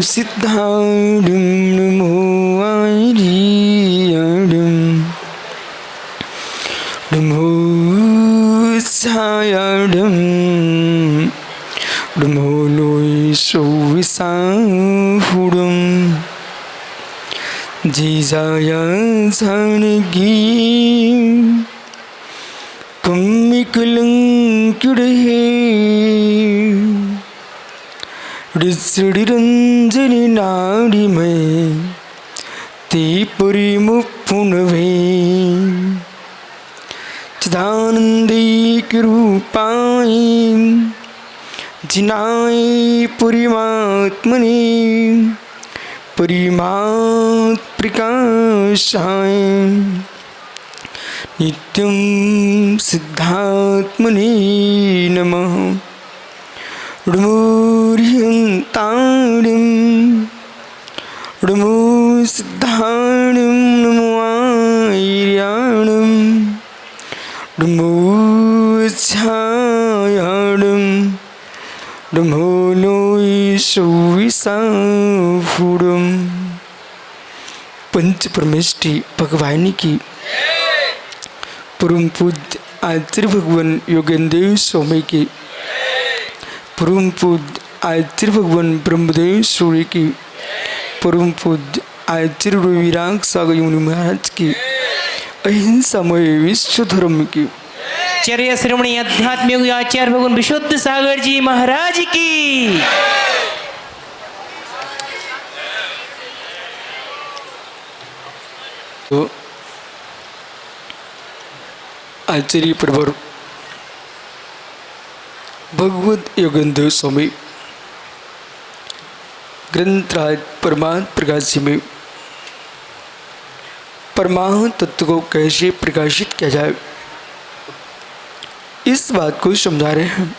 सिद्धाणं नमो आर्याणं नमो सायाणं नमो लोयसोविसाहुडं जिजाया जानकी कम्मिकलंकिड़हे ऋषिरंजनी नाड़ी में तीपुरी मुपुनवे चिदानंदी के रूपाई जिनाई पुरीमात्मनि परिमात् प्रकाशाय नित्यं सिद्धात्मने नमः ऋमूर्यन्ताणं ऋमू सिद्धाणं नमो आर्याणं ऋमू छायाणं ऋमो लोयसोविसाहुडं। पंच परमेष्टि भगवानी की परम पूज्य आचार्य भगवान योगेंद्र स्वामी की परम पूज्य आचार्य भगवान ब्रह्मदेव सूर्य की परम पूज्य आचार्य विराग सागर मुनि महाराज की अहिंसामय विश्व धर्म की चर्या श्रमणी आध्यात्मिक आचार्य भगवान विशुद्ध सागर जी महाराज की तो आचार्य प्रवर भगवत योगेंद्र स्वामी ग्रंथराज परमात्म प्रकाशी में परमाणु तत्व को कैसे प्रकाशित किया जाए इस बात को समझा रहे हैं।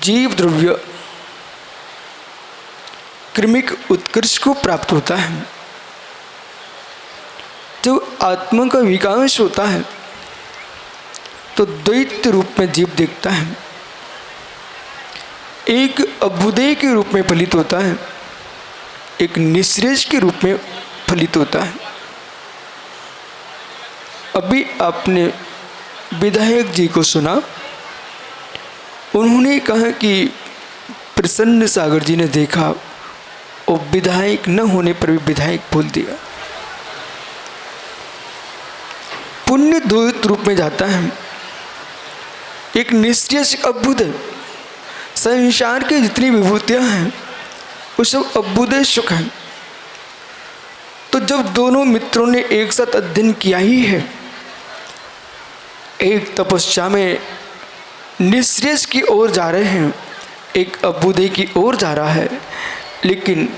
जीव द्रव्य क्रमिक उत्कर्ष को प्राप्त होता है। जब आत्मा का विकास होता है तो द्वैत रूप में जीव देखता है, एक अभ्युदय के रूप में फलित होता है, एक निःश्रेष के रूप में फलित होता है। अभी आपने विधायक जी को सुना, उन्होंने कहा कि प्रसन्न सागर जी ने देखा और विधायक न होने पर भी विधायक बोल दिया। पुण्य द्वैत रूप में जाता है, एक निश्चय अभ्युदय। संसार की जितनी विभूतियां हैं वो सब अभ्युदय सुख है। तो जब दोनों मित्रों ने एक साथ अध्ययन किया ही है, एक तपस्या में निःश्रेष की ओर जा रहे हैं, एक अभ्युदय की ओर जा रहा है, लेकिन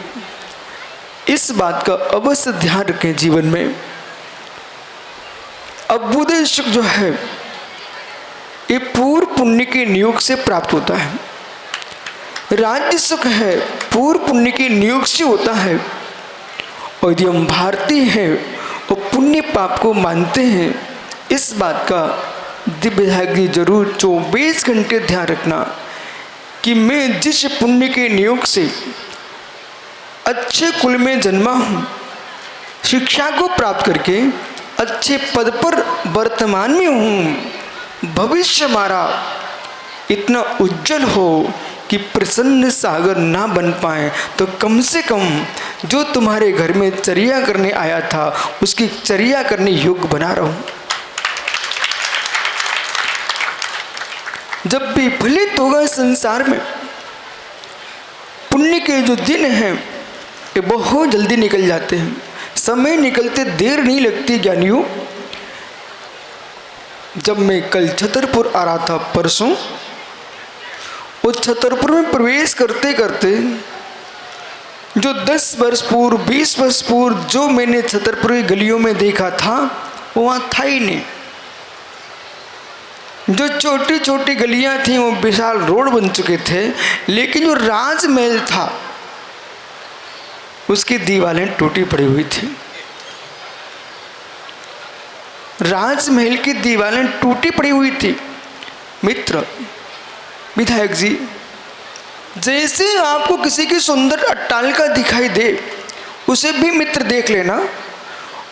इस बात का अवश्य ध्यान रखें जीवन में, अभ्युदय सुख जो है ये पूर्व पुण्य के नियोग से प्राप्त होता है। राज्य सुख है पूर्व पुण्य के नियोग से होता है। और यदि हम भारतीय हैं और पुण्य पाप को मानते हैं, इस बात का दिव्य जी जरूर 24 घंटे ध्यान रखना कि मैं जिस पुण्य के नियोग से अच्छे कुल में जन्मा हूँ, शिक्षा को प्राप्त करके अच्छे पद पर वर्तमान में हूँ, भविष्य हमारा इतना उज्जवल हो कि प्रसन्न सागर ना बन पाए तो कम से कम जो तुम्हारे घर में चर्या करने आया था उसकी चर्या करने योग्य बना रहूं। जब भी फलित होगा संसार में, पुण्य के जो दिन हैं ये बहुत जल्दी निकल जाते हैं। समय निकलते देर नहीं लगती ज्ञानियों। जब मैं कल छतरपुर आ रहा था परसों, उस छतरपुर में प्रवेश करते करते जो 10 वर्ष पूर्व 20 वर्ष पूर्व जो मैंने छतरपुर की गलियों में देखा था वो वहाँ था ही नहीं। जो छोटी छोटी गलियाँ थीं वो विशाल रोड बन चुके थे, लेकिन जो राजमहल था उसकी दीवारें टूटी पड़ी हुई थी। राजमहल की दीवारें टूटी पड़ी हुई थी। मित्र विधायक जी जैसे आपको किसी की सुंदर अट्टालिका दिखाई दे उसे भी मित्र देख लेना,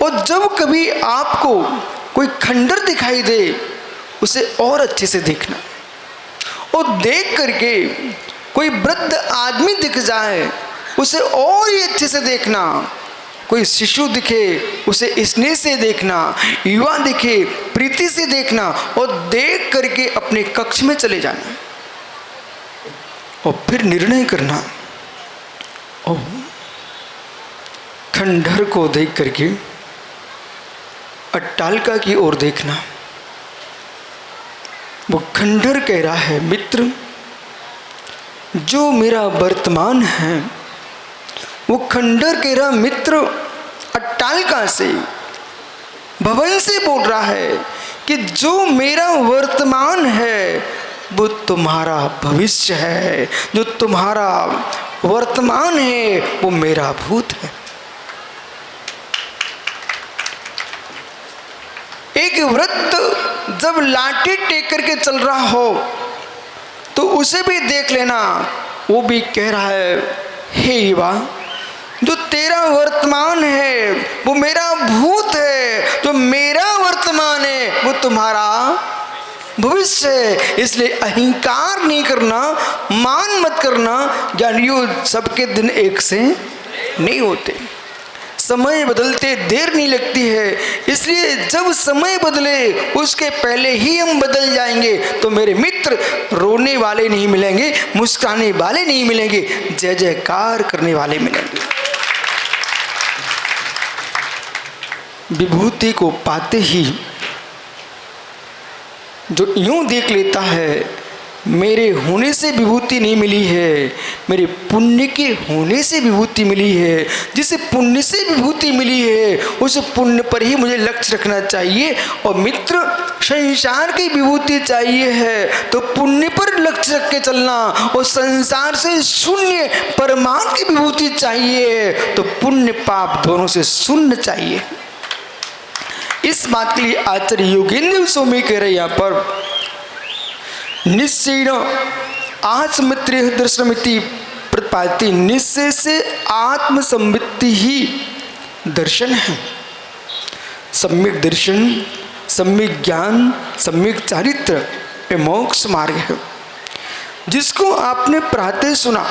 और जब कभी आपको कोई खंडर दिखाई दे उसे और अच्छे से देखना, और देख करके कोई वृद्ध आदमी दिख जाए उसे और ही अच्छे से देखना, कोई शिशु दिखे उसे स्नेह से देखना, युवा दिखे प्रीति से देखना, और देख करके अपने कक्ष में चले जाना और फिर निर्णय करना। और खंडहर को देख करके अट्टालिका की ओर देखना। वो खंडहर कह रहा है, मित्र जो मेरा वर्तमान है, वो खंडहर कह रहा मित्र अट्टालिका से, भवन से बोल रहा है कि जो मेरा वर्तमान है वो तुम्हारा भविष्य है, जो तुम्हारा वर्तमान है वो मेरा भूत है। एक वृद्ध जब लाठी टेक करके चल रहा हो तो उसे भी देख लेना, वो भी कह रहा है, हे युवा जो तेरा वर्तमान है वो मेरा भूत है, जो मेरा वर्तमान है वो तुम्हारा भविष्य है। इसलिए अहंकार नहीं करना, मान मत करना, ज्ञानियों सबके दिन एक से नहीं होते, समय बदलते देर नहीं लगती है। इसलिए जब समय बदले उसके पहले ही हम बदल जाएंगे तो मेरे मित्र रोने वाले नहीं मिलेंगे, मुस्कुराने वाले नहीं मिलेंगे, जय जयकार करने वाले मिलेंगे। विभूति को पाते ही जो यूं देख लेता है मेरे होने से विभूति नहीं मिली है, मेरे पुण्य के होने से विभूति मिली है, जिसे पुण्य से विभूति मिली है उस पुण्य पर ही मुझे लक्ष्य रखना चाहिए। और मित्र संसार की विभूति चाहिए है तो पुण्य पर लक्ष्य रख के चलना, और संसार से शून्य परमात्मा की विभूति चाहिए तो पुण्य पाप दोनों से शून्य चाहिए। इस बात के लिए आचार्य योगेंद्र स्वामी कह रहे यहाँ पर, निश्चयेन आत्ममित्रे दर्शनमिति प्रतिपादति। निश्चय से आत्मसंवित्ति ही दर्शन है। सम्यक दर्शन, सम्यक ज्ञान, सम्यक चारित्र ये मोक्ष मार्ग है। जिसको आपने प्रातः सुना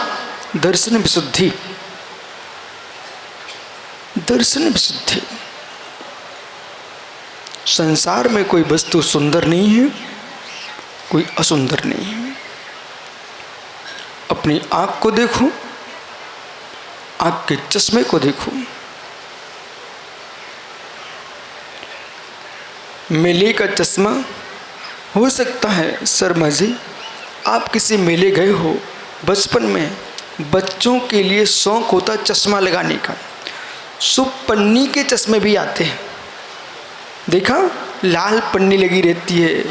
दर्शन विशुद्धि, दर्शन विशुद्धि। संसार में कोई वस्तु सुंदर नहीं है, कोई असुंदर नहीं है। अपनी आँख को देखो, आँख के चश्मे को देखो। मेले का चश्मा हो सकता है, शर्मा जी आप किसी मेले गए हो, बचपन में बच्चों के लिए शौक होता चश्मा लगाने का, सो पन्नी के चश्मे भी आते हैं। देखा, लाल पन्नी लगी रहती है,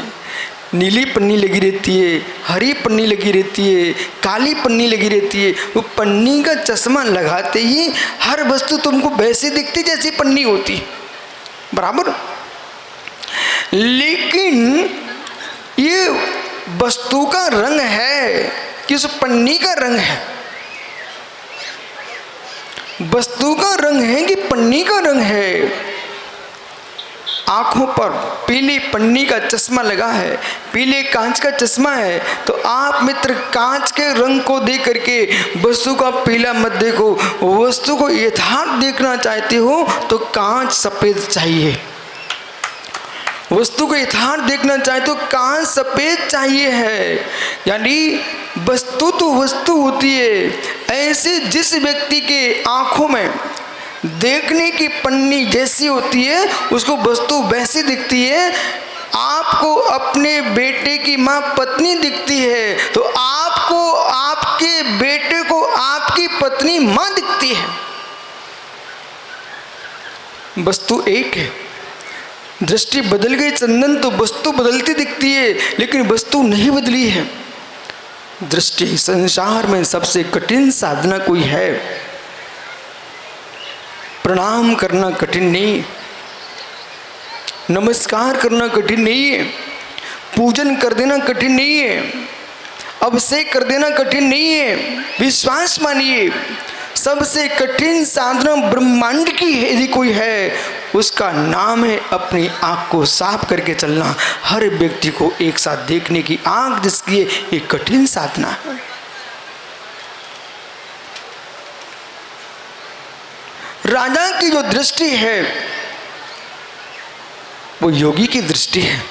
नीली पन्नी लगी रहती है, हरी पन्नी लगी रहती है, काली पन्नी लगी रहती है। वो पन्नी का चश्मा लगाते ही हर वस्तु तुमको वैसे दिखती जैसी पन्नी होती है, बराबर। लेकिन ये वस्तु का रंग है कि उस पन्नी का रंग है, वस्तु का रंग है कि पन्नी का रंग है। आँखों पर पीली पन्नी का चश्मा लगा है, पीले कांच का चश्मा है, तो आप मित्र कांच के रंग को देख करके वस्तु का पीला मत देखो। वस्तु को यथार्थ देखना चाहते हो तो कांच सफ़ेद चाहिए। वस्तु को यथार्थ देखना चाहे तो कांच सफ़ेद चाहिए है। यानी वस्तु तो वस्तु होती है। ऐसे जिस व्यक्ति के आँखों में देखने की पन्नी जैसी होती है उसको वस्तु वैसी दिखती है। आपको अपने बेटे की माँ पत्नी दिखती है तो आपको आपके बेटे को आपकी पत्नी माँ दिखती है। वस्तु एक है, दृष्टि बदल गई चंदन तो वस्तु बदलती दिखती है, लेकिन वस्तु नहीं बदली है। दृष्टि संसार में सबसे कठिन साधना कोई है। प्रणाम करना कठिन नहीं, नमस्कार करना कठिन नहीं है, पूजन कर देना कठिन नहीं है। अभिषेक कर देना कठिन नहीं है। विश्वास मानिए, सबसे कठिन साधना ब्रह्मांड की यदि कोई है, उसका नाम है अपनी आँख को साफ करके चलना। हर व्यक्ति को एक साथ देखने की आँख जिसकी है, एक कठिन साधना है। राजा की जो दृष्टि है वो योगी की दृष्टि है,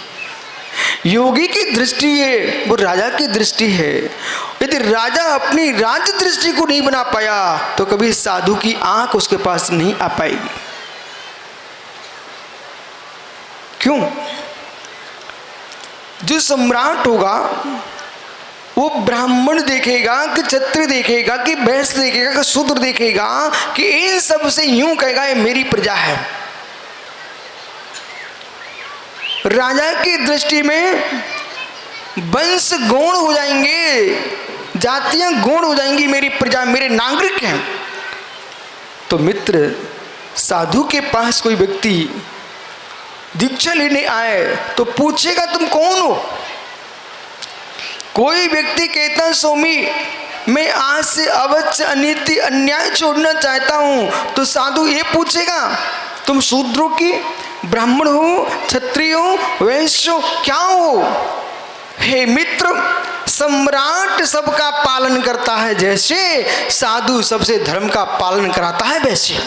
योगी की दृष्टि है वो राजा की दृष्टि है। यदि राजा अपनी राज्य दृष्टि को नहीं बना पाया तो कभी साधु की आंख उसके पास नहीं आ पाएगी। क्यों? जो सम्राट होगा वो ब्राह्मण देखेगा कि क्षत्रिय देखेगा कि वैश्य देखेगा कि शूद्र देखेगा कि इन सब से यूं कहेगा ये मेरी प्रजा है। राजा की दृष्टि में वंश गौण हो जाएंगे, जातियां गौण हो जाएंगी, मेरी प्रजा मेरे नागरिक हैं। तो मित्र, साधु के पास कोई व्यक्ति दीक्षा लेने आए तो पूछेगा तुम कौन हो। कोई व्यक्ति कहता स्वामी मैं आज से अवश्य अनीति अन्याय छोड़ना चाहता हूं, तो साधु ये पूछेगा तुम शूद्रों की ब्राह्मण हो, क्षत्रिय हो, वैश्य हो, क्या हो? हे मित्र, सम्राट सबका पालन करता है जैसे साधु सबसे धर्म का पालन कराता है वैसे।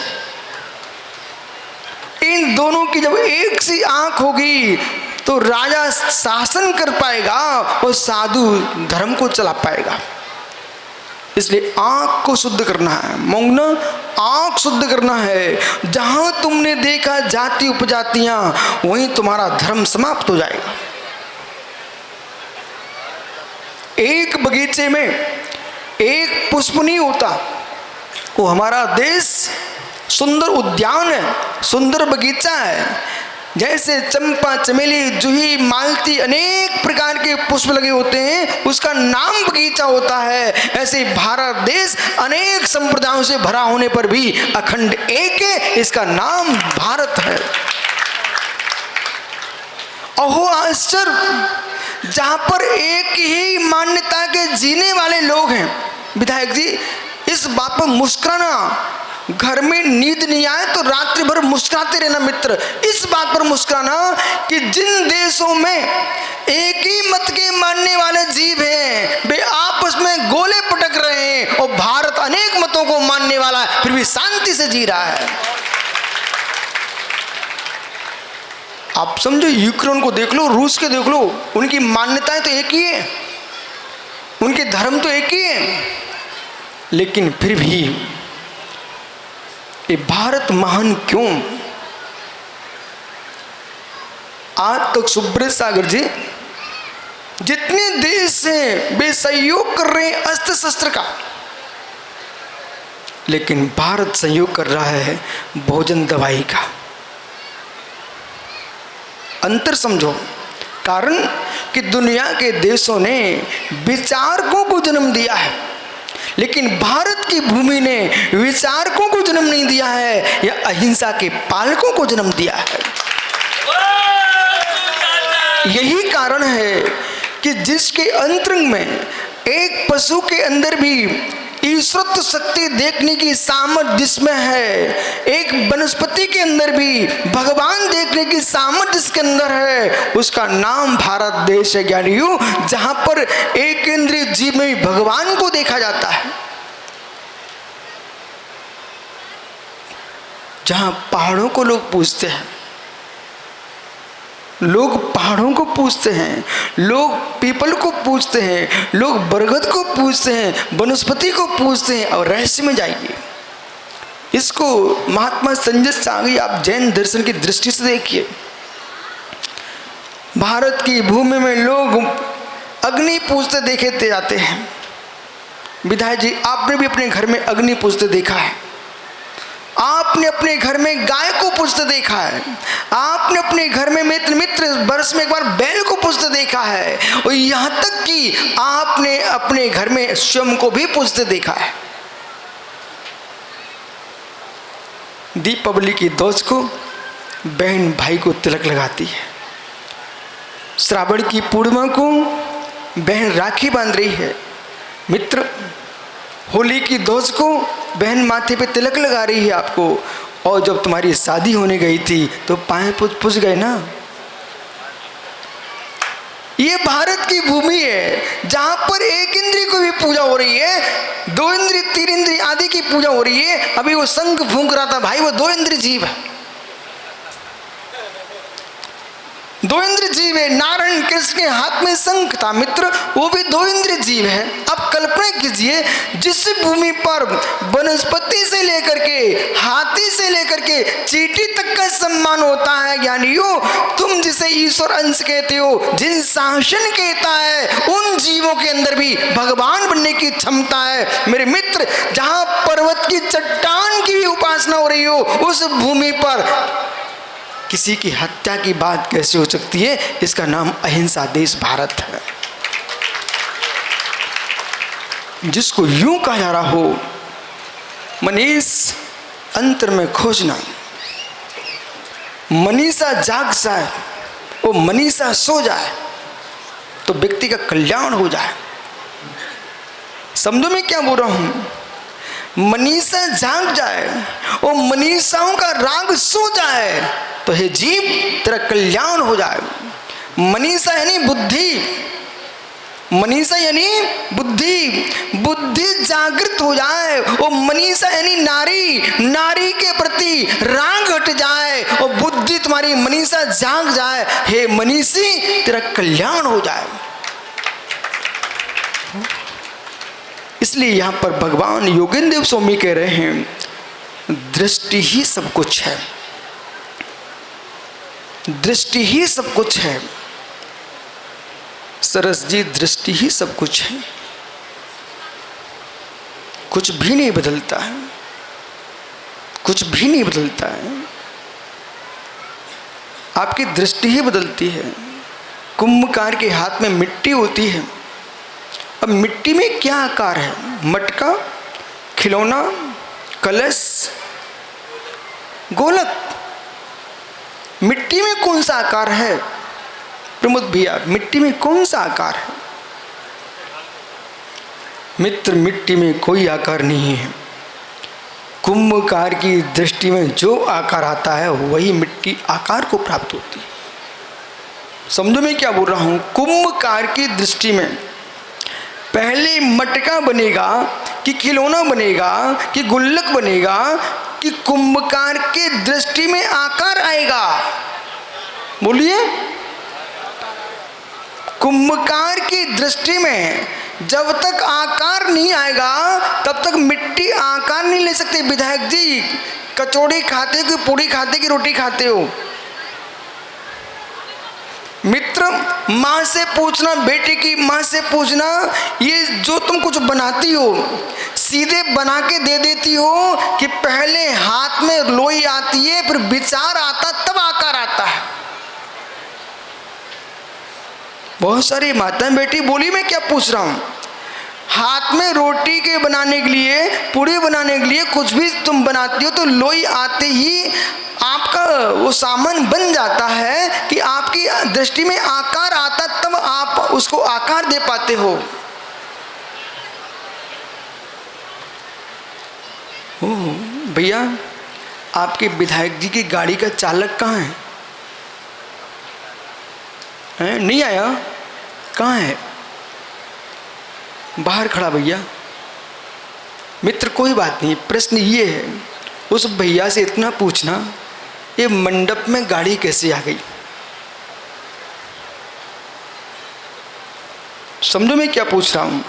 इन दोनों की जब एक सी आंख होगी तो राजा शासन कर पाएगा और साधु धर्म को चला पाएगा। इसलिए आंख को शुद्ध करना है, मांगना आंख शुद्ध करना है। जहां तुमने देखा जाति उपजातियां, वहीं तुम्हारा धर्म समाप्त हो जाएगा। एक बगीचे में एक पुष्प नहीं होता, वो हमारा देश सुंदर उद्यान है, सुंदर बगीचा है। जैसे चंपा, चमेली, जूही, मालती अनेक प्रकार के पुष्प लगे होते हैं, उसका नाम बगीचा होता है। ऐसे भारत देश अनेक संप्रदायों से भरा होने पर भी अखंड एक है, इसका नाम भारत है। अहो आश्चर्य, जहां पर एक ही मान्यता के जीने वाले लोग हैं। विधायक जी, इस बात पर मुस्कुराना, घर में नींद नहीं आए तो रात्रि भर मुस्कुराते रहना मित्र। इस बात पर मुस्कुराना कि जिन देशों में एक ही मत के मानने वाले जीव हैं, वे आपस में गोले पटक रहे हैं, और भारत अनेक मतों को मानने वाला है फिर भी शांति से जी रहा है। आप समझो, यूक्रेन को देख लो, रूस के देख लो, उनकी मान्यताएं तो एक ही है, उनके धर्म तो एक ही है, लेकिन फिर भी ये भारत महान क्यों? आज तक सुब्रत सागर जी जितने देश हैं वे सहयोग कर रहे हैं अस्त्र शस्त्र का, लेकिन भारत सहयोग कर रहा है भोजन दवाई का। अंतर समझो। कारण कि दुनिया के देशों ने विचारकों को जन्म दिया है, लेकिन भारत की भूमि ने विचारकों को जन्म नहीं दिया है, या अहिंसा के पालकों को जन्म दिया है। यही कारण है कि जिसके अंतरंग में एक पशु के अंदर भी ईश्वरत्व शक्ति देखने की सामर्थ्य जिसमें है, एक वनस्पति के अंदर भी भगवान देखने की सामर्थ्य जिसके अंदर है, उसका नाम भारत देश है ज्ञानियों। जहां पर एक इंद्रिय जीव में भगवान को देखा जाता है, जहां पहाड़ों को लोग पूजते हैं, लोग पहाड़ों को पूजते हैं, लोग पीपल को पूजते हैं, लोग बरगद को पूजते हैं, वनस्पति को पूजते हैं। और रहस्य में जाइए, इसको महात्मा संजय सागी आप जैन दर्शन की दृष्टि से देखिए। भारत की भूमि में लोग अग्नि पूजते देखे जाते हैं। विधायक जी, आपने भी अपने घर में अग्नि पूजते देखा है, आपने अपने घर में गाय को पूजते देखा है, आपने अपने घर में मित्र वर्ष में एक बार बैल को पूजते देखा है, और यहां तक कि आपने अपने घर में स्वयं को भी पूजते देखा है। दीपावली की दोष को बहन भाई को तिलक लगाती है, श्रावण की पूर्णिमा को बहन राखी बांध रही है। मित्र, होली की दोष को बहन माथे पे तिलक लगा रही है आपको, और जब तुम्हारी शादी होने गई थी तो पाए पुज गए ना। ये भारत की भूमि है जहां पर एक इंद्रिय को भी पूजा हो रही है, दो इंद्रिय, तीन इंद्रिय आदि की पूजा हो रही है। अभी वो शंख फूंक रहा था भाई, वो दो इंद्रिय जीव है, दो इंद्रिय जीव है। नारायण कृष्ण के हाथ में शंख था मित्र, वो भी दो इंद्रिय जीव है। अब कल्पना कीजिए, जिस भूमि पर वनस्पति से लेकर के हाथी से लेकर के चींटी तक का सम्मान होता है ज्ञानियों, तुम जिसे ईश्वर अंश कहते हो, जिन शासन कहता है, उन जीवों के अंदर भी भगवान बनने की क्षमता है। मेरे मित्र, जहां पर्वत की चट्टान की भी उपासना हो रही हो, उस भूमि पर किसी की हत्या की बात कैसे हो सकती है? इसका नाम अहिंसा देश भारत है, जिसको यूं कहा जा रहा हो, मनीष अंतर में खोजना, मनीषा जाग जाए, वो मनीषा सो जाए तो व्यक्ति का कल्याण हो जाए। समझो मैं क्या बोल रहा हूं? मनीषा जाग जाए और मनीषाओं का राग सो जाए तो हे जीव तेरा कल्याण हो जाए। मनीषा यानी बुद्धि, मनीषा यानी बुद्धि, बुद्धि जागृत हो जाए। और मनीषा यानी नारी, नारी के प्रति राग हट जाए और बुद्धि तुम्हारी मनीषा जाग जाए। हे मनीषी तेरा कल्याण हो जाए। इसलिए यहां पर भगवान योगेंद्र देव स्वामी कह रहे हैं, दृष्टि ही सब कुछ है, दृष्टि ही सब कुछ है। सरस जी, दृष्टि ही सब कुछ है, कुछ भी नहीं बदलता है, कुछ भी नहीं बदलता है। आपकी दृष्टि ही बदलती है। कुंभकार के हाथ में मिट्टी होती है। अब मिट्टी में क्या आकार है? मटका, खिलौना, कलश, गोलक। मिट्टी में कौन सा आकार है प्रमोद भैया? मिट्टी में कौन सा आकार है? मित्र, मिट्टी में कोई आकार नहीं है। कुंभकार की दृष्टि में जो आकार आता है वही मिट्टी आकार को प्राप्त होती है। समझो मैं क्या बोल रहा हूं? कुंभकार की दृष्टि में पहले मटका बनेगा कि खिलौना बनेगा कि गुल्लक बनेगा कि कुंभकार के दृष्टि में आकार आएगा? बोलिए। कुंभकार की दृष्टि में जब तक आकार नहीं आएगा तब तक मिट्टी आकार नहीं ले सकती। विधायक जी, कचौड़ी खाते हो कि पूड़ी खाते कि रोटी खाते हो? मित्र, माँ से पूछना, बेटे की माँ से पूछना, ये जो तुम कुछ बनाती हो सीधे बना के दे देती हो कि पहले हाथ में लोई आती है, फिर विचार आता, तब आकार आता है? बहुत सारी माताएं बेटी बोली, मैं क्या पूछ रहा हूं? हाथ में रोटी के बनाने के लिए, पूड़ी बनाने के लिए कुछ भी तुम बनाती हो तो लोई आते ही आपका वो सामान बन जाता है कि आपकी दृष्टि में आकार आता, तब आप उसको आकार दे पाते हो। भैया, आपके विधायक जी की गाड़ी का चालक कहाँ है? नहीं आया? कहाँ है? बाहर खड़ा भैया। मित्र, कोई बात नहीं, प्रश्न ये है, उस भैया से इतना पूछना, ये मंडप में गाड़ी कैसे आ गई? समझो मैं क्या पूछ रहा हूं?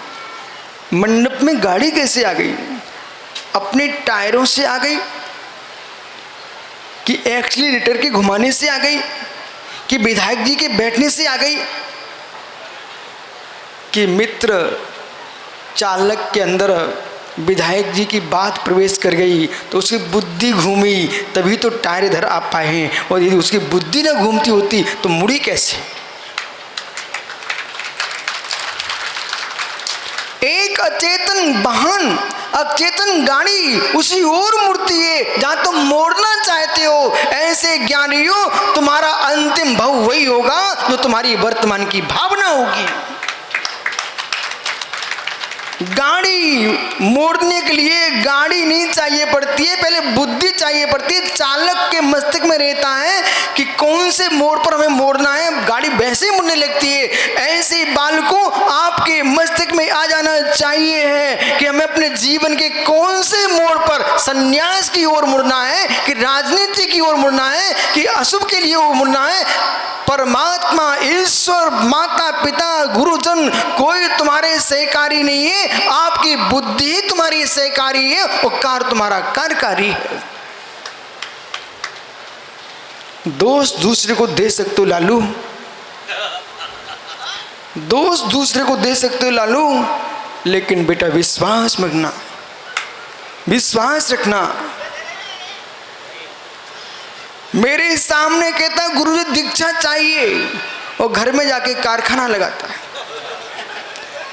मंडप में गाड़ी कैसे आ गई? अपने टायरों से आ गई कि एक्सीलरेटर के घुमाने से आ गई कि विधायक जी के बैठने से आ गई? कि मित्र, चालक के अंदर विधायक जी की बात प्रवेश कर गई तो उसकी बुद्धि घूमी, तभी तो टायर इधर आ पाए हैं। और यदि उसकी बुद्धि ना घूमती होती तो मुड़ी कैसे? एक अचेतन वाहन, अचेतन गाड़ी उसी ओर मुड़ती है जहां तुम मोड़ना चाहते हो। ऐसे ज्ञानियों, तुम्हारा अंतिम भाव वही होगा जो तुम्हारी वर्तमान की भावना होगी। गाड़ी मोड़ने के लिए गाड़ी नहीं चाहिए पड़ती है, पहले बुद्धि चाहिए पड़ती है। चालक के मस्तिष्क में रहता है कि कौन से मोड़ पर हमें मोड़ना है, गाड़ी वैसे ही मुड़ने लगती है। ऐसे बालकों, आपके मस्तिष्क में आ जाना चाहिए है कि हमें अपने जीवन के कौन से मोड़ पर संन्यास की ओर मुड़ना है, कि राजनीति की ओर मुड़ना है, कि अशुभ के लिए मुड़ना है। परमात्मा, ईश्वर, माता पिता, गुरुजन कोई तुम्हारे सहकारी नहीं है, आपकी बुद्धि ही तुम्हारी सहकारी है और कार्य तुम्हारा कार्यकारी है। दोष दूसरे को दे सकते हो लालू, दोष दूसरे को दे सकते हो लालू, लेकिन बेटा विश्वास रखना, विश्वास रखना। मेरे सामने कहता गुरुजी दीक्षा चाहिए और घर में जाके कारखाना लगाता है।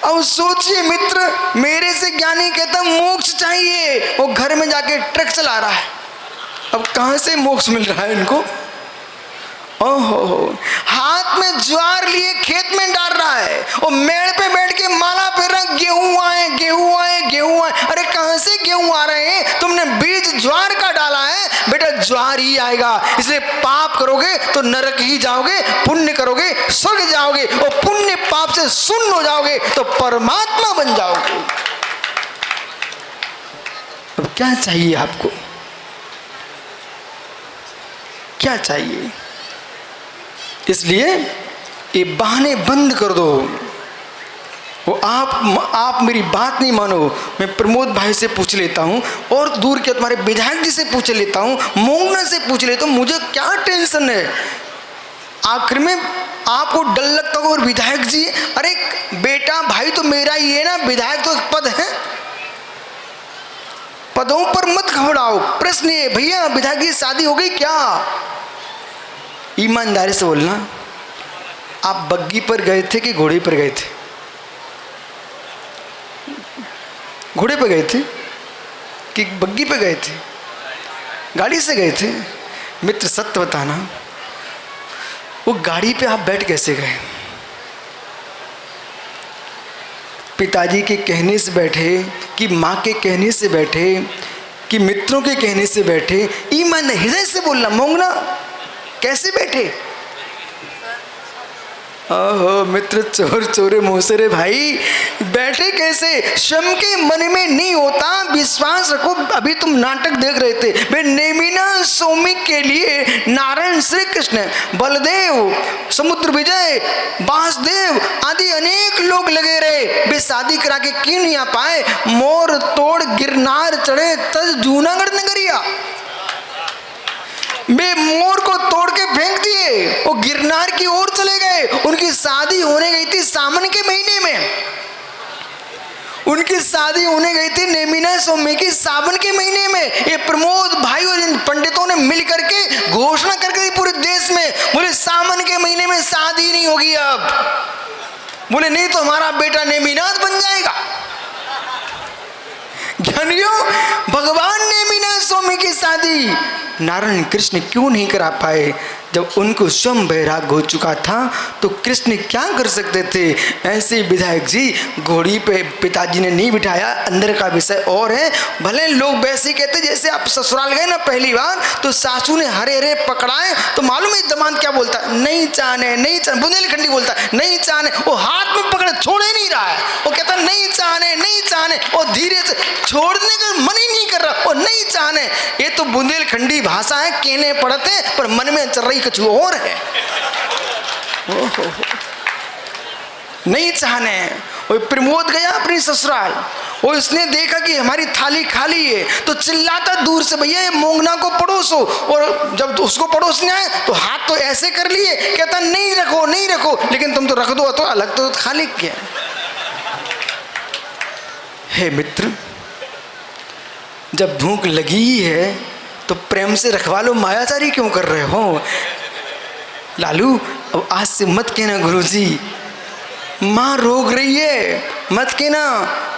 अब सोचिए मित्र, मेरे से ज्ञानी कहता मोक्ष चाहिए और घर में जाके ट्रक चला रहा है। अब कहां से मोक्ष मिल रहा है इनको? ओहो, हाथ में ज्वार लिए खेत में डाल रहा है और मेड़ पे बैठ के माला फेर रहा, गेहूं आए, गेहूं आए, गेहूं आए। अरे कहां से गेहूं आ रहे हैं? तुमने बीज ज्वार का डाला है, बेटा ज्वार ही आएगा। इसलिए पाप करोगे तो नरक ही जाओगे, पुण्य करोगे स्वर्ग जाओगे, और पुण्य पाप से शून्य हो जाओगे तो परमात्मा बन जाओगे। अब क्या चाहिए आपको? क्या चाहिए? इसलिए ये बहाने बंद कर दो। वो आप मेरी बात नहीं मानो, मैं प्रमोद भाई से पूछ लेता हूँ, और दूर के तुम्हारे विधायक जी से पूछ लेता हूँ, मोंगना से पूछ लेता हूँ, मुझे क्या टेंशन है? आखिर में आपको डर लगता होगा, और विधायक जी, अरे बेटा भाई तो मेरा ही है ना, विधायक तो पद है, पदों पर मत घबराओ। प्रश्न ये, भैया विधायक की शादी हो गई क्या? ईमानदारी से बोलना, आप बग्गी पर गए थे कि घोड़े पर गए थे? घोड़े पर गए थे कि बग्गी पे गए थे? गाड़ी से गए थे? मित्र सत्य बताना, वो गाड़ी पे आप बैठ कैसे गए? पिताजी के कहने से बैठे कि माँ के कहने से बैठे कि मित्रों के कहने से बैठे? ईमान हृदय से बोलना, मोंगना कैसे बैठे? ओहो मित्र, चोर चोरे मोसरे भाई, बैठे कैसे? स्वयं के मन में नहीं होता, विश्वास रखो। अभी तुम नाटक देख रहे थे, वे नेमिना सौमिक के लिए नारायण श्री कृष्ण, बलदेव, समुद्र विजय, वासुदेव आदि अनेक लोग लगे रहे, वे शादी करा के क्यों नहीं आ पाए? मोर तोड़ गिरनार चढ़े तज जूनागढ़ नगरिया। वे मोर को तोड़ के फेंक दिए, वो गिरनार की ओर चले गए। उनकी शादी होने गई थी सावन के महीने में, उनकी शादी होने गई थी नेमिना सौम्य की सावन के महीने में। ये प्रमोद भाई और इन पंडितों ने मिल करके घोषणा कर दी पूरे देश में, बोले सावन के महीने में शादी नहीं होगी अब, बोले नहीं तो हमारा बेटा नेमिनाथ बन जाएगा। ज्ञानियों, भगवान नेमिनाथ स्वामी की शादी नारायण कृष्ण क्यों नहीं करा पाए? जब उनको स्वयं बैराग हो चुका था तो कृष्ण क्या कर सकते थे? ऐसे विधायक जी घोड़ी पे पिताजी ने नहीं बिठाया, अंदर का विषय और है। भले लोग वैसे कहते, जैसे आप ससुराल गए ना पहली बार तो सासू ने हरे हरे पकड़ाए तो मालूम है दमाद क्या बोलता है? नहीं चाहने, नहीं चाहने, बुंदेलखंडी बोलता है, नहीं चाहने। वो हाथ में पकड़े छोड़े नहीं रहा है, वो कहता नहीं चाहने, नहीं चाहने, और धीरे से छोड़ने का मन ही नहीं कर रहा, और नहीं चाहने। ये तो बुंदेलखंडी भाषा है, कहने पड़ते पर मन में चल रही कुछ और है। नहीं चाहने। वो प्रमोद गया अपनी ससुराल, और उसने देखा कि हमारी थाली खाली है तो चिल्लाता दूर से, भैया ये मोंगना को पड़ोसो। और जब उसको पड़ोसने आए तो हाथ तो ऐसे कर लिए, कहता नहीं रखो, नहीं रखो, लेकिन तुम तो रख दो, तो अलग तो खाली क्या है? मित्र, जब भूख लगी ही है तो प्रेम से रखवा लो, मायाचारी क्यों कर रहे हो? लालू अब आज से मत कहना गुरुजी माँ रोक रही है, मत कहना।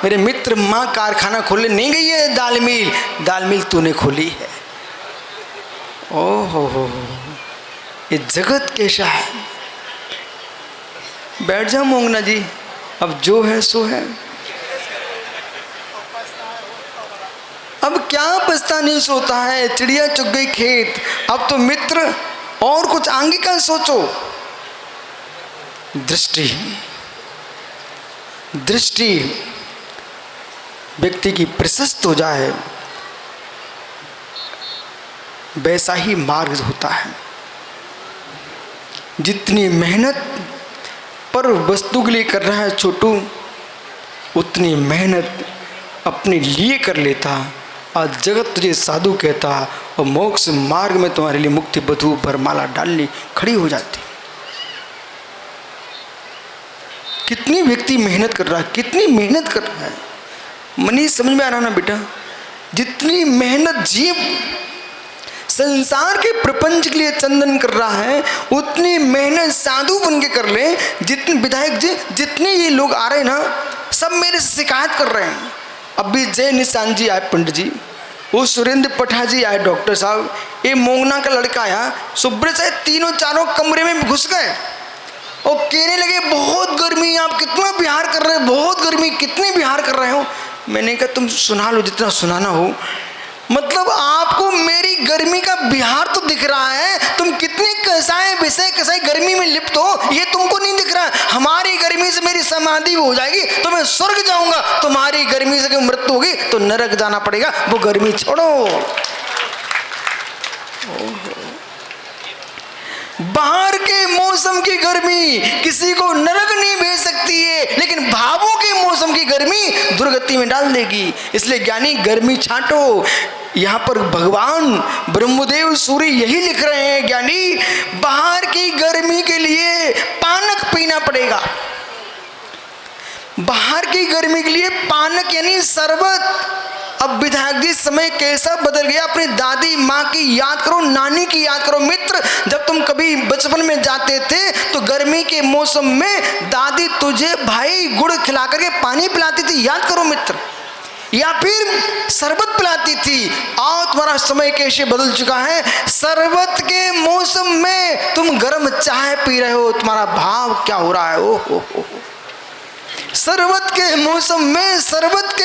मेरे मित्र, माँ कारखाना खोलने नहीं गई है, दाल मिल, दाल मिल तूने खोली है। ओहो, ये जगत कैसा है? बैठ जाओ मोंगना जी, अब जो है सो है। अब क्या बस्ता नहीं सोता है, चिड़िया चुग गई खेत। अब तो मित्र और कुछ आगे का सोचो। दृष्टि, दृष्टि व्यक्ति की प्रशस्त हो जाए, वैसा ही मार्ग होता है। जितनी मेहनत पर वस्तु के लिए कर रहा है छोटू, उतनी मेहनत अपने लिए कर लेता। आज जगत तुझे साधु कहता और मोक्ष मार्ग में तुम्हारे लिए मुक्ति बधू भरमाला डालनी खड़ी हो जाती। कितनी व्यक्ति मेहनत कर रहा है, कितनी मेहनत कर रहा है, मनी समझ में आ रहा ना बेटा। जितनी मेहनत जीव संसार के प्रपंच के लिए चंदन कर रहा है, उतनी मेहनत साधु बन के कर ले। जितने विधायक जी, जितने ये लोग आ रहे हैं ना, सब मेरे से शिकायत कर रहे हैं। अभी जय निशान जी आए, पंडित जी, वो सुरेंद्र पठा जी आए, डॉक्टर साहब, ये मोंगना का लड़का आया, सुब्रत साहब, तीनों चारों कमरे में घुस गए और कहने लगे बहुत गर्मी, आप कितना बिहार कर रहे हो, बहुत गर्मी, कितने बिहार कर रहे हो। मैंने कहा तुम सुना लो जितना सुनाना हो। मतलब आपको मेरी गर्मी का बिहार तो दिख रहा है, तुम कितनी कसाई विषय कसाई गर्मी में लिप्त हो, ये तुमको नहीं दिख रहा। हमारी गर्मी से मेरी समाधि हो जाएगी तो मैं स्वर्ग जाऊंगा, तुम्हारी गर्मी से मृत्यु होगी तो नरक जाना पड़ेगा, वो गर्मी छोड़ो। बाहर के मौसम की गर्मी किसी को नरक नहीं भेज सकती है, लेकिन भावों के मौसम की गर्मी दुर्गति में डाल देगी। इसलिए ज्ञानी गर्मी छांटो। यहाँ पर भगवान ब्रह्मदेव सूर्य यही लिख रहे हैं, ज्ञानी बाहर की गर्मी के लिए पानक पीना पड़ेगा। बाहर की गर्मी के लिए पानक यानी शरबत। अब विधायक जी समय कैसा बदल गया, अपनी दादी माँ की याद करो, नानी की याद करो। मित्र, जब तुम कभी बचपन में जाते थे तो गर्मी के मौसम में दादी तुझे भाई गुड़ खिला करके पानी पिलाती थी, याद करो मित्र, या फिर शरबत पिलाती थी। आओ तुम्हारा समय कैसे बदल चुका है। शरबत के मौसम में तुम गर्म चाय पी रहे हो, तुम्हारा भाव क्या हो रहा है। ओ हो। शरबत के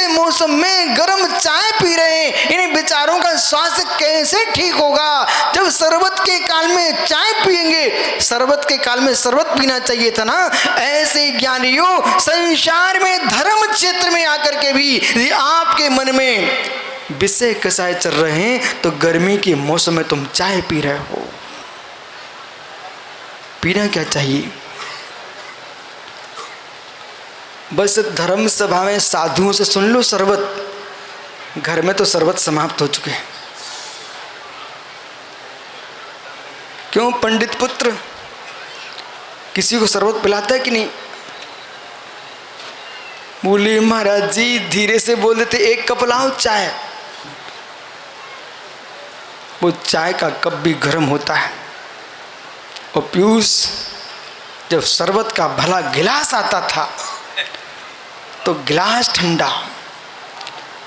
मौसम में गर्म चाय पी रहे हैं। इन विचारों का स्वास्थ्य कैसे ठीक होगा जब शरबत के काल में चाय पिएंगे। शरबत के काल में शरबत पीना चाहिए था ना। ऐसे ज्ञानियों, संसार में धर्म क्षेत्र में आकर के भी आपके मन में विषय कसाय चल रहे हैं, तो गर्मी के मौसम में तुम चाय पी रहे हो। पीना क्या चाहिए? बस धर्म सभा में साधुओं से सुन लो शरबत, घर में तो शरबत समाप्त हो चुके हैं। क्यों पंडित पुत्र किसी को शरबत पिलाता है कि नहीं? बोले महाराज जी धीरे से बोल देते, एक कप लाओ चाय। वो चाय का कप भी गर्म होता है। और पीयूष, जब शरबत का भला गिलास आता था तो गिलास ठंडा,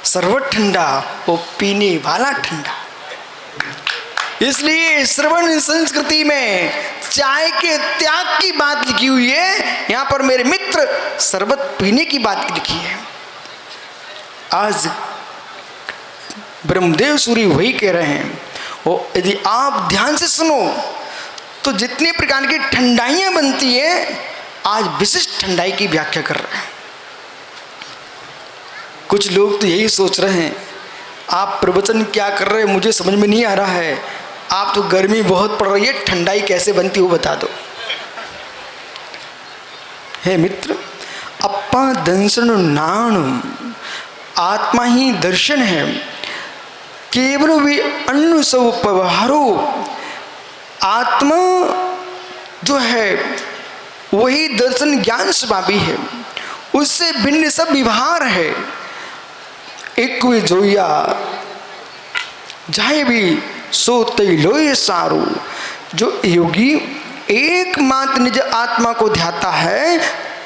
शरबत ठंडा, वो पीने वाला ठंडा। इसलिए श्रवण संस्कृति में चाय के त्याग की बात लिखी हुई है। यहाँ पर मेरे मित्र शरबत पीने की बात लिखी है। आज ब्रह्मदेव सूर्य वही कह रहे हैं। और यदि आप ध्यान से सुनो तो जितने प्रकार की ठंडाइयाँ बनती हैं, आज विशिष्ट ठंडाई की व्याख्या कर रहे हैं। कुछ लोग तो यही सोच रहे हैं, आप प्रवचन क्या कर रहे हैं मुझे समझ में नहीं आ रहा है, आप तो गर्मी बहुत पड़ रही है, ठंडाई कैसे बनती हो बता दो। हे मित्र, अप्पा दंसन नाण, आत्मा ही दर्शन है। केवल वे अन्न सब व्यवहारो, आत्मा जो है वही दर्शन ज्ञान स्वभावी है, उससे भिन्न सब व्यवहार है। एक वे जोया जाए भी सो तैलोय सारू। जो योगी एकमात्र निज आत्मा को ध्याता है,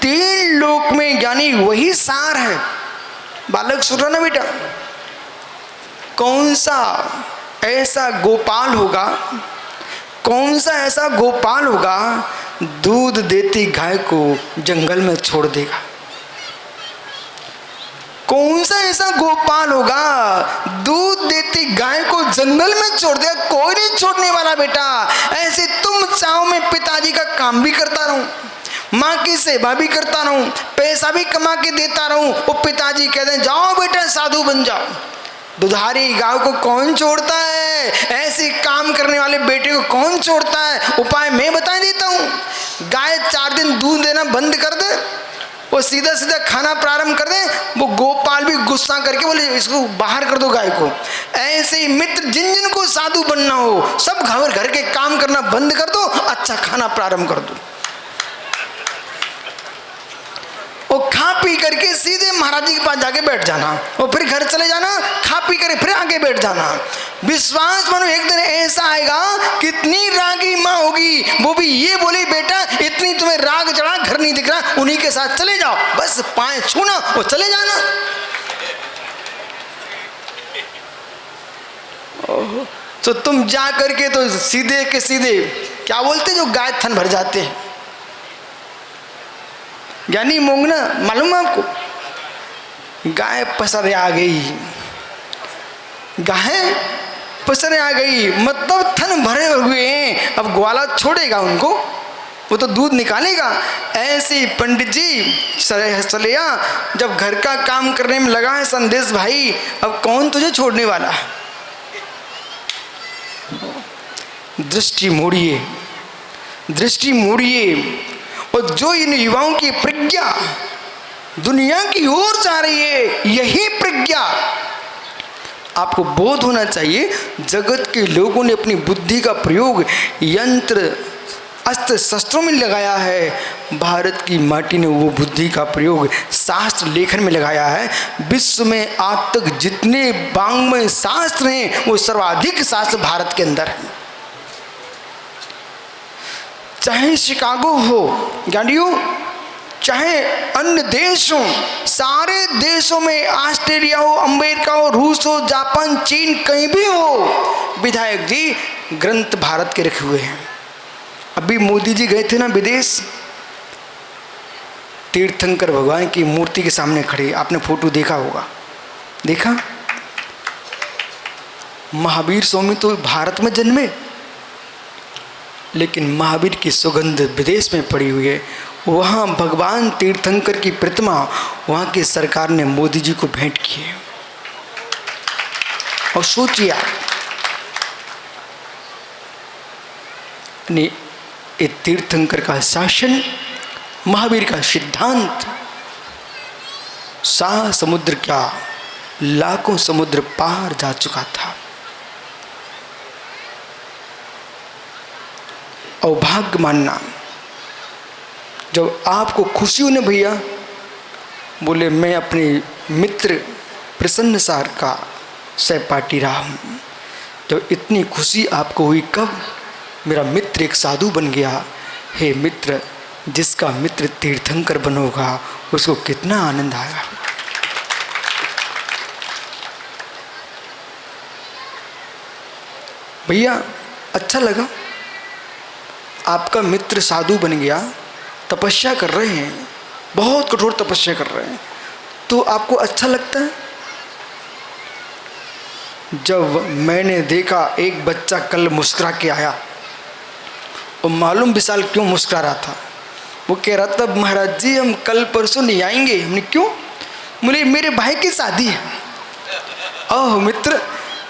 3 लोक में ज्ञानी वही सार है। बालक सुन रहा ना बेटा, कौन सा ऐसा गोपाल होगा, कौन सा ऐसा गोपाल होगा दूध देती गाय को जंगल में छोड़ देगा। कौन सा ऐसा गोपाल होगा दूध देती गाय को जंगल में छोड़ दिया? कोई नहीं छोड़ने वाला बेटा। ऐसे तुम चाहो मैं पिताजी का काम भी करता रहूं, माँ की सेवा भी करता रहूं, पैसा भी कमा के देता रहूं, वो पिताजी कहते हैं जाओ बेटा साधु बन जाओ। दुधारी गाय को कौन छोड़ता है? ऐसे काम करने वाले बेटे को कौन छोड़ता है? उपाय मैं बता देता हूँ। गाय 4 दिन दूध देना बंद कर दे, वो सीधा सीधा खाना प्रारंभ कर दे, वो गोपाल भी गुस्सा करके बोले इसको बाहर कर दो गाय को। ऐसे ही मित्र जिन जिन को साधु बनना हो सब घर के काम करना बंद कर दो, अच्छा खाना प्रारंभ कर दो। और खा पी करके सीधे महाराज जी के पास जाके बैठ जाना और फिर घर चले जाना, खा पी करके फिर आगे बैठ जाना। विश्वास मानो एक दिन ऐसा आएगा, कितनी रागी माँ होगी वो भी ये बोली बेटा इतनी तुम्हें राग चढ़ा, घर नहीं दिख रहा, उन्हीं के साथ चले जाओ, बस पाए छूना और चले जाना। तो तुम जा करके तो सीधे के सीधे क्या बोलते जो गाय थन भर जाते हैं, ज्ञानी मोंगना मालूम है आपको? गाय पसरे आ गई, गाय पसरे आ गई मतलब थन भरे हुए हैं, अब ग्वाला छोड़ेगा उनको, वो तो दूध निकालेगा। ऐसे पंडित जी चलेया जब घर का काम करने में लगा है संदेश भाई, अब कौन तुझे छोड़ने वाला? दृष्टि मोड़िए, दृष्टि मोड़िए। और जो इन युवाओं की प्रज्ञा दुनिया की ओर जा रही है, यही प्रज्ञा आपको बोध होना चाहिए। जगत के लोगों ने अपनी बुद्धि का प्रयोग यंत्र अस्त्र शस्त्रों में लगाया है, भारत की माटी ने वो बुद्धि का प्रयोग शास्त्र लेखन में लगाया है। विश्व में आज तक जितने वाङ्मय शास्त्र हैं वो सर्वाधिक शास्त्र भारत के अंदर है। चाहे शिकागो हो ज्ञानियों, चाहे अन्य देश हो, सारे देशों में ऑस्ट्रेलिया हो, अमेरिका हो, रूस हो, जापान, चीन, कहीं भी हो, विधायक जी ग्रंथ भारत के रखे हुए हैं। अभी मोदी जी गए थे ना विदेश, तीर्थंकर भगवान की मूर्ति के सामने खड़े, आपने फोटो देखा होगा, देखा? महावीर स्वामी तो भारत में जन्मे, लेकिन महावीर की सुगंध विदेश में पड़ी हुई है। वहाँ भगवान तीर्थंकर की प्रतिमा वहाँ की सरकार ने मोदी जी को भेंट की है। और सोचिए ये तीर्थंकर का शासन, महावीर का सिद्धांत, सा समुद्र क्या लाखों समुद्र पार जा चुका था। अभाग्य मानना, जब आपको खुशी होने भैया बोले मैं अपने मित्र प्रसन्न सार का सहपाठी रहा हूँ, जब इतनी खुशी आपको हुई कब? मेरा मित्र एक साधु बन गया। हे मित्र, जिसका मित्र तीर्थंकर बनोगा उसको कितना आनंद आएगा। भैया अच्छा लगा, आपका मित्र साधु बन गया, तपस्या कर रहे हैं, बहुत कठोर तपस्या कर रहे हैं, तो आपको अच्छा लगता है? जब मैंने देखा एक बच्चा कल मुस्कुरा के आया, और मालूम विशाल क्यों मुस्कुरा रहा था? वो कह रहा था महाराज जी हम कल परसों नहीं आएंगे। हमने क्यों? बोले मेरे भाई की शादी है। ओह मित्र,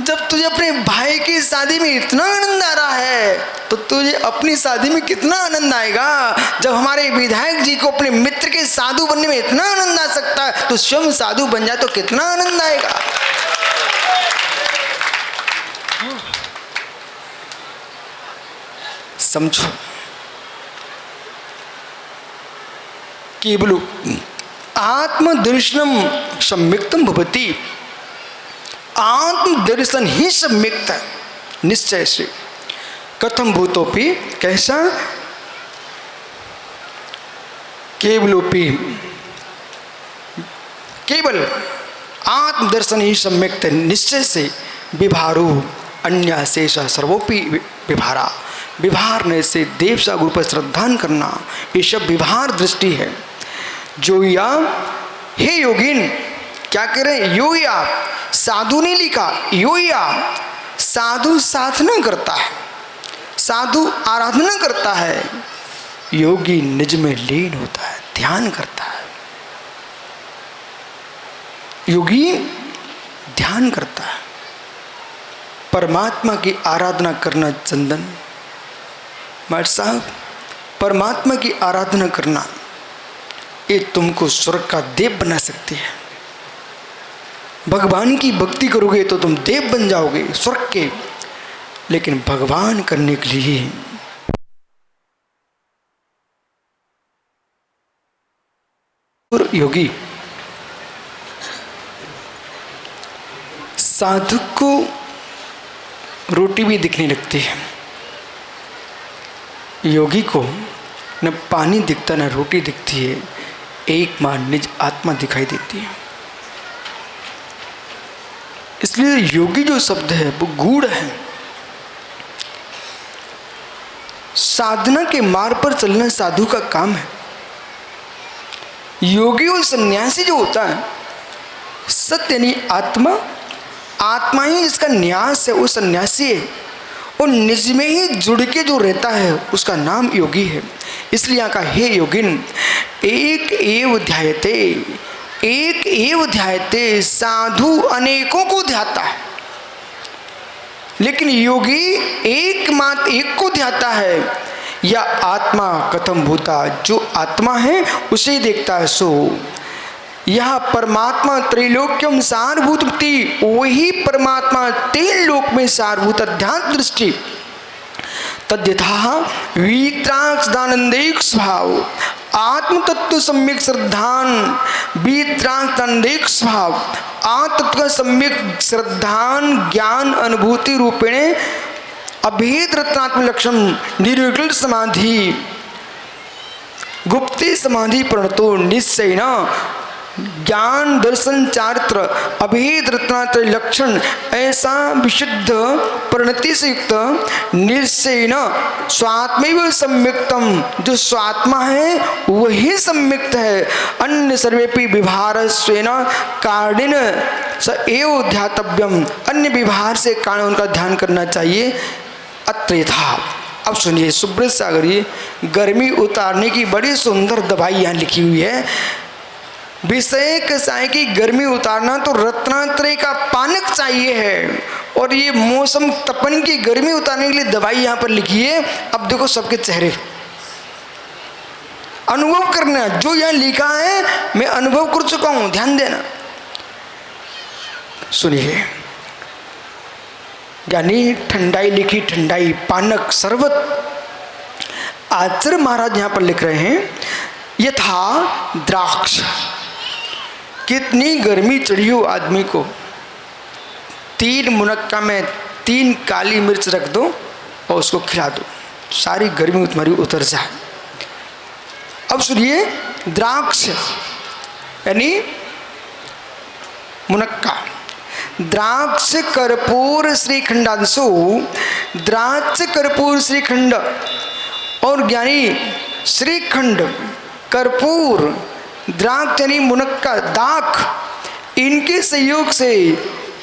जब तुझे अपने भाई की शादी में इतना आनंद आ रहा है तो तुझे अपनी शादी में कितना आनंद आएगा। जब हमारे विधायक जी को अपने मित्र के साधु बनने में इतना आनंद आ सकता है तो स्वयं साधु बन जाए तो कितना आनंद आएगा। समझो, केवल आत्मदर्शनम सम्यक्तम भवति, आत्मदर्शन ही सम्यक्त है निश्चय से। कथम भूतोपि, कैसा? केवलोपि, केवल आत्मदर्शन ही सम्यक्त निश्चय से। विभारो अन्य शेष सर्वोपि विभारा, विभारने से देव सा गुरु पर श्रद्धान करना, ये सब विभार दृष्टि है। जो या हे योगिन, क्या कह रहे हैं? योया, साधु ने लिखा योया, साधु साधना करता है, साधु आराधना करता है, योगी निज में लीन होता है, ध्यान करता है। योगी ध्यान करता है। परमात्मा की आराधना करना चंदन, मास्टर साहब, परमात्मा की आराधना करना ये तुमको स्वर्ग का देव बना सकती है। भगवान की भक्ति करोगे तो तुम देव बन जाओगे स्वर्ग के। लेकिन भगवान करने के लिए योगी साधु को रोटी भी दिखने लगती है, योगी को न पानी दिखता न रोटी दिखती है, एक मां निज आत्मा दिखाई देती है। इसलिए योगी जो शब्द है वो गूढ़ है। साधना के मार्ग पर चलना साधु का काम है। योगी और सन्यासी जो होता है, सत्य यानी आत्मा, आत्मा ही जिसका न्यास है वो सन्यासी है, और निज में ही जुड़ के जो रहता है उसका नाम योगी है। इसलिए यहाँ का हे योगिन एक एव ध्यायते, एक एव ध्यायते, साधु अनेकों को ध्याता है, लेकिन योगी एकमात्र एक को ध्याता है। या आत्मा कथम भूता, जो आत्मा है उसे ही देखता है। सो यह परमात्मा त्रैलोक्यम सारभूतमति, वही परमात्मा तीन लोक में सारभूत अध्यात्म दृष्टि। तद्यथा वीत्रांशदानंदेक स्वभाव, आत्म तत्व सम्यक श्रद्धान वीत्रांशदानंदेक स्वभाव, आत्म का सम्यक श्रद्धान ज्ञान अनुभूति रूपेण अभेद रत्नात्म लक्षण निर्विकल्प समाधि गुप्ती समाधि प्रणतो निश्चय न ज्ञान दर्शन चारित्र अभेद रत्नात्र लक्षण, ऐसा विशुद्ध परिणति से युक्त निश्चय न स्वात्मैव सम्यक्तम, जो स्वात्मा है वही सम्यक्त है। अन्य सर्वेपि विभारस्वेन कारणेन स एव ध्यातव्यम, अन्य विभार से कारण उनका ध्यान करना चाहिए। अत्र यथा, अब सुनिए सुब्रत सागर, ये गर्मी उतारने की बड़ी सुंदर दवाई यहाँ लिखी हुई है। विषय कसाय की गर्मी उतारना तो रत्नात्रय का पानक चाहिए है, और ये मौसम तपन की गर्मी उतारने के लिए दवाई यहाँ पर लिखी है। अब देखो सबके चेहरे, अनुभव करना, जो यहाँ लिखा है मैं अनुभव कर चुका हूँ, ध्यान देना। सुनिए, यानी ठंडाई लिखी, ठंडाई, पानक, शरबत। आचार्य महाराज यहाँ पर लिख रहे हैं यथा द्राक्ष, कितनी गर्मी चढ़ी हो आदमी को, 3 मुनक्का में 3 काली मिर्च रख दो और उसको खिला दो, सारी गर्मी तुम्हारी उतर जाए। अब सुनिए, द्राक्ष यानी मुनक्का, द्राक्ष कर्पूर श्रीखंडादिशु, द्राक्ष कर्पूर श्रीखंड और यानी श्रीखंड, कर्पूर, द्राक्ष यानी मुनक्का, दाख, इनके सहयोग से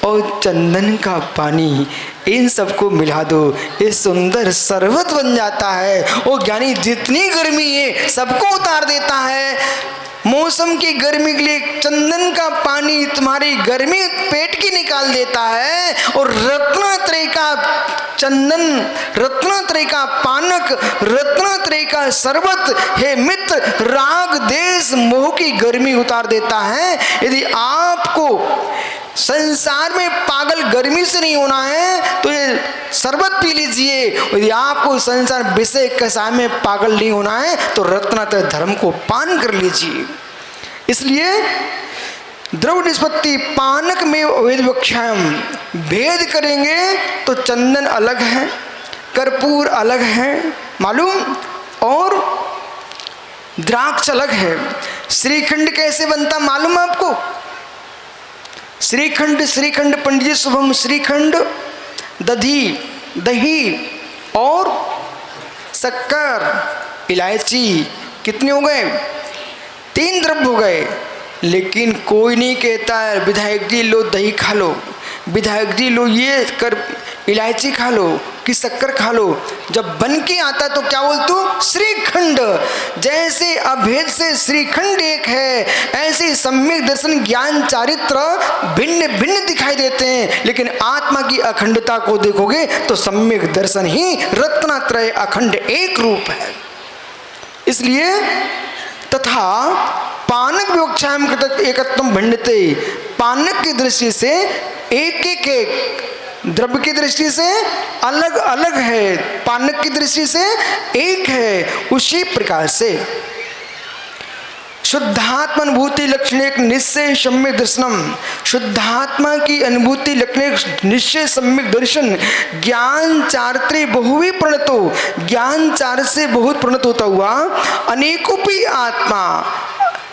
और चंदन का पानी, इन सबको मिला दो, ये सुंदर शरबत बन जाता है। और ज्ञानी जितनी गर्मी है सबको उतार देता है। मौसम की गर्मी के लिए चंदन का पानी तुम्हारी गर्मी पेट की निकाल देता है, और रत्नात्रय का चंदन, रत्नात्रय का पानक, रत्नात्रय का शरबत हे मित्र राग देश मोह की गर्मी उतार देता है। यदि आपको संसार में पागल गर्मी से नहीं होना है तो ये शरबत पी लीजिए। यदि आपको संसार विषय कसाय में पागल नहीं होना है तो रत्नात्रय धर्म को पान कर लीजिए। इसलिए द्रव निष्पत्ति पानक में अवैध वक्षायम, भेद करेंगे तो चंदन अलग है, कर्पूर अलग है मालूम, और द्राक्ष अलग है। श्रीखंड कैसे बनता मालूम आपको? श्रीखंड, श्रीखंड पंडित जी शुभम, श्रीखंड दही, दही और शक्कर, इलायची, कितने हो गए? 3 द्रव्य हो गए। लेकिन कोई नहीं कहता है विधायक जी लो दही खा लो, विधायक जी लो ये कर इलायची खा लो कि शक्कर खा लो। जब बन के आता तो क्या बोलते हो? श्रीखंड। जैसे अभेद से श्रीखंड एक है, ऐसे सम्यक दर्शन ज्ञान चारित्र भिन्न भिन्न दिखाई देते हैं, लेकिन आत्मा की अखंडता को देखोगे तो सम्यक दर्शन ही रत्नत्रय अखंड एक रूप है। इसलिए तथा पानक विवक्षायाम कृत एकत्वम भंडते, पानक की दृष्टि से एक एक द्रव्य की दृष्टि से अलग अलग है, पानक की दृष्टि से एक है। उसी प्रकार से शुद्धात्मा अनुभूति लक्षण एक निश्चय सम्यक दर्शनम, शुद्धात्मा की अनुभूति लक्षण एक निश्चय सम्यक दर्शन ज्ञान चारित्र्य बहुवी प्रणतो, ज्ञान चार से बहुत प्रणत होता हुआ अनेकोपि आत्मा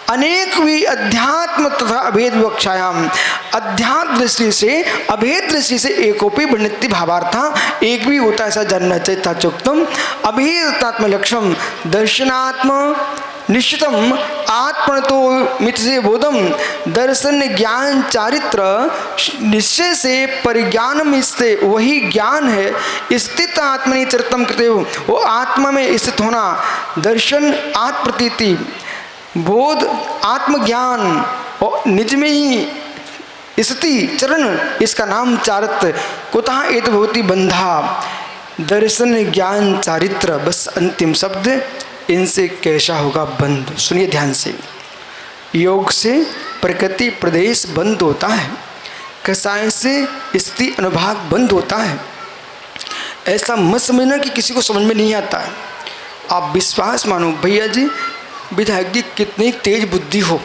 अनेक भी अध्यात्म तथा अभेद विवक्षायाम, अध्यात्म दृष्टि से अभेद दृष्टि से एकोपि वृत्ति भावार्था एक भी होता ऐसा जानना चाहिए था। चोक्तम अभेदात्म लक्ष्यम दर्शनात्म निश्चितम आत्मतो मिथ से बोधम, दर्शन ज्ञान चारित्र निश्चय से परिज्ञानम इससे वही ज्ञान है। स्थित आत्मनि चरितम कृते हो, वो आत्मा में स्थित होना, दर्शन आत्मप्रतीति बोध आत्मज्ञान और निज में ही स्थिति चरण, इसका नाम चारित्र। कुतः एत भवति बंधा, दर्शन ज्ञान चारित्र, बस अंतिम शब्द, इनसे कैसा होगा बंध। सुनिए ध्यान से, योग से प्रकृति प्रदेश बंद होता है, कसाय से स्थिति अनुभाग बंद होता है। ऐसा मत समझना कि किसी को समझ में नहीं आता है। आप विश्वास मानो, भैया जी विधायक जी कितनी तेज बुद्धि हो,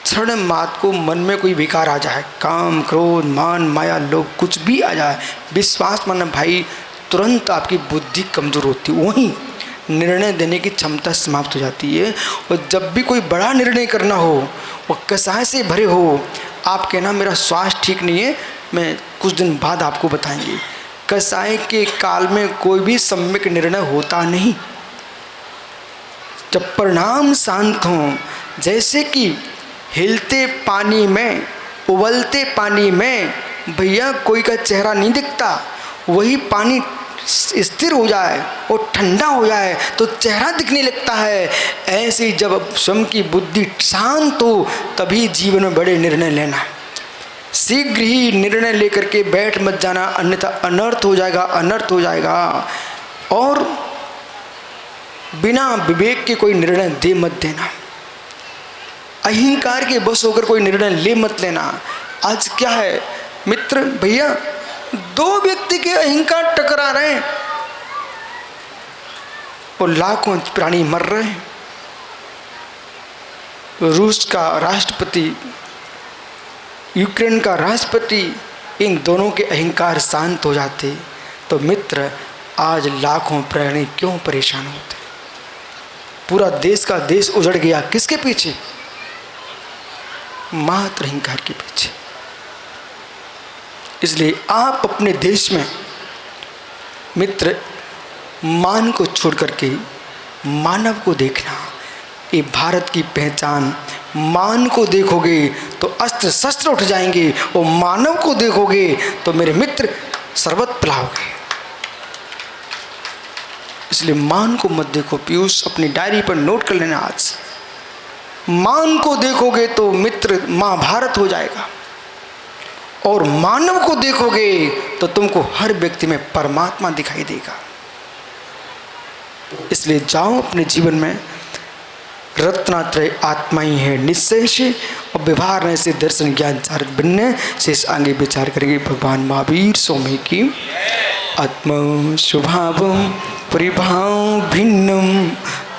क्षण मात को मन में कोई विकार आ जाए, काम क्रोध मान माया लोभ कुछ भी आ जाए, विश्वास मानना भाई तुरंत आपकी बुद्धि कमज़ोर होती है, वहीं निर्णय देने की क्षमता समाप्त हो जाती है। और जब भी कोई बड़ा निर्णय करना हो वो कसाय से भरे हो, आप कहना मेरा स्वास्थ्य ठीक नहीं है, मैं कुछ दिन बाद आपको बताएंगे। कसाय के काल में कोई भी सम्यक निर्णय होता नहीं। जब परिणाम शांत हों, जैसे कि हिलते पानी में उबलते पानी में भैया कोई का चेहरा नहीं दिखता, वही पानी स्थिर हो जाए और ठंडा हो जाए तो चेहरा दिखने लगता है। ऐसे जब स्वयं की बुद्धि शांत हो तभी जीवन में बड़े निर्णय लेना। शीघ्र ही निर्णय लेकर के बैठ मत जाना, अन्यथा अनर्थ हो जाएगा, अनर्थ हो जाएगा। और बिना विवेक के कोई निर्णय दे मत देना, अहंकार के बस होकर कोई निर्णय ले मत लेना। आज क्या है मित्र भैया, दो व्यक्ति के अहंकार टकरा रहे हैं और लाखों प्राणी मर रहे हैं। रूस का राष्ट्रपति, यूक्रेन का राष्ट्रपति, इन दोनों के अहंकार शांत हो जाते तो मित्र आज लाखों प्राणी क्यों परेशान होते। पूरा देश का देश उजड़ गया किसके पीछे? मात्र अहंकार के पीछे। इसलिए आप अपने देश में मित्र मान को छोड़ करके मानव को देखना, ये भारत की पहचान। मान को देखोगे तो अस्त्र शस्त्र उठ जाएंगे और मानव को देखोगे तो मेरे मित्र शरबत पिलाओगे। इसलिए मान को मत देखो पीयूष, अपनी डायरी पर नोट कर लेना। आज मान को देखोगे तो मित्र महाभारत हो जाएगा, और मानव को देखोगे तो तुमको हर व्यक्ति में परमात्मा दिखाई देगा। इसलिए जाओ अपने जीवन में, रत्नात्रय आत्मा ही है निश्चय से, और व्यवहार से दर्शन ज्ञान चार भिन्न से आगे विचार करेंगे। भगवान महावीर स्वामी की आत्मा स्वभाव परिभाव भिन्नम